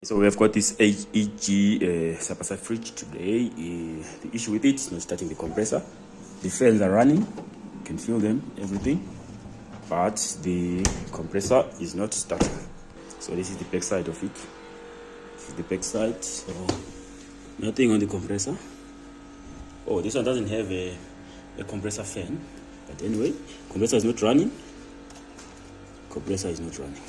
So we have got this AEG side-by-side fridge today. The issue with it is not starting the compressor. The fans are running, you can feel them, everything, but the compressor is not starting. So this is the back side of it. This is the back side. So nothing on the compressor. Oh, this one doesn't have a compressor fan, but anyway, compressor is not running. Compressor is not running.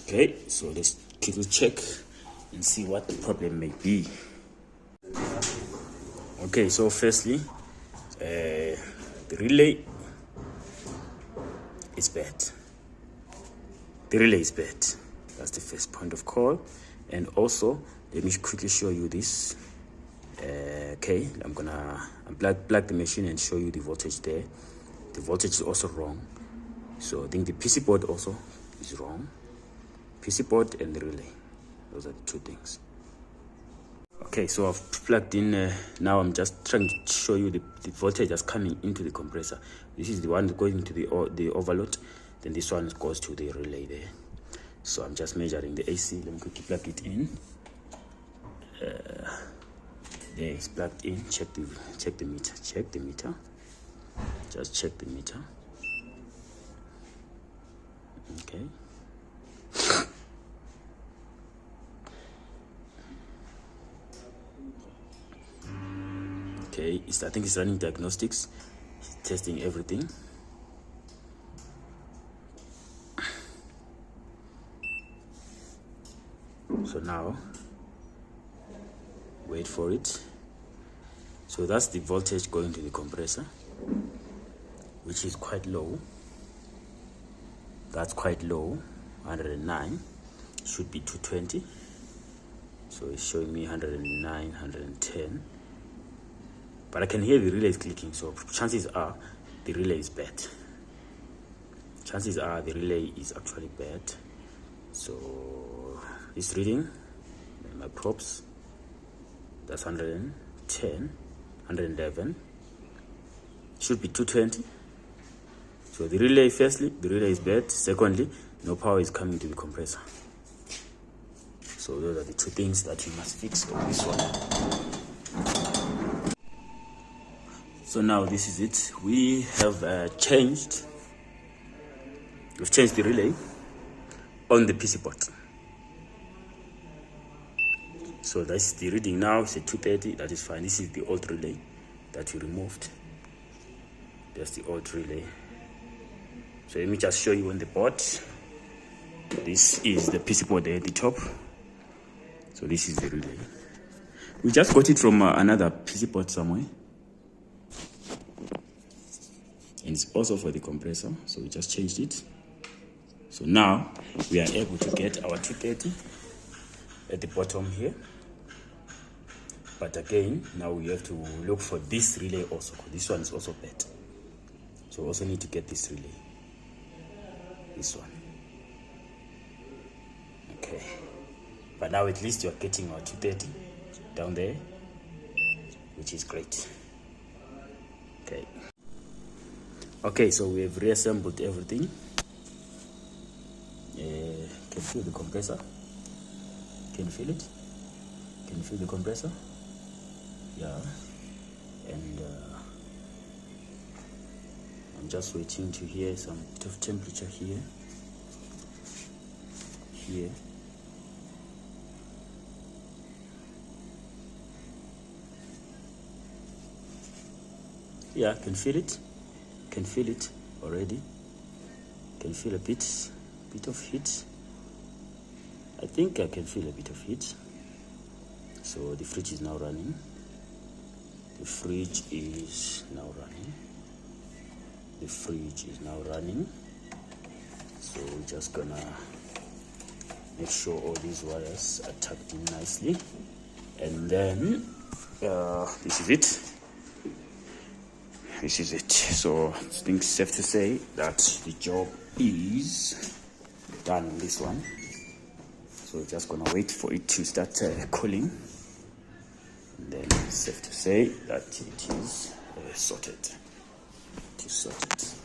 Okay, so let's quickly check and see what the problem may be. Okay, so firstly, the relay is bad. The relay is bad. That's the first point of call. And also, let me quickly show you this. Okay, I'm gonna plug the machine and show you the voltage there. The voltage is also wrong. So I think the PC board also is wrong. PC board and the relay, those are the two things. Okay, so I've plugged in. Now I'm just trying to show you the voltage that's coming into the compressor. This is the one going to the overload, then this one goes to the relay there. So I'm just measuring the AC. Let me quickly plug it in. There, it's plugged in. Check the meter. Check the meter. Just check the meter. Okay. Okay, I think it's running diagnostics, testing everything. So now, wait for it. So that's the voltage going to the compressor, which is quite low. That's quite low, 109. Should be 220. So it's showing me 109, 110. But I can hear the relay is clicking, so chances are the relay is bad. Chances are the relay is actually bad. So this reading, my props, that's 110, 111. Should be 220. So the relay, firstly, the relay is bad. Secondly, no power is coming to the compressor. So those are the two things that you must fix on this one. So now this is it. We have changed the relay on the PC board. So that's the reading now. It's at 230. That is fine. This is the old relay that we removed. That's the old relay. So let me just show you on the board. This is the PC board there at the top. So this is the relay. We just got it from another PC board somewhere. And it's also for the compressor, so we just changed it. So now we are able to get our 230 at the bottom here. But again, now we have to look for this relay also, because this one is also bad. So we also need to get this relay. This one. Okay. But now at least you're getting our 230 down there, which is great. Okay. Okay, so we have reassembled everything. Can feel the compressor. Can you feel it? Can you feel the compressor? Yeah. And I'm just waiting to hear some bit of temperature here. Here. Yeah, I can feel it. Can feel it already. Can feel a bit of heat. I think I can feel a bit of heat. So the fridge is now running. The fridge is now running. The fridge is now running. So we're just gonna make sure all these wires are tucked in nicely. And then this is it. This is it. So I think it's safe to say that the job is done on this one. So we're just gonna wait for it to start cooling, and then it's safe to say that it is sorted. It is sorted.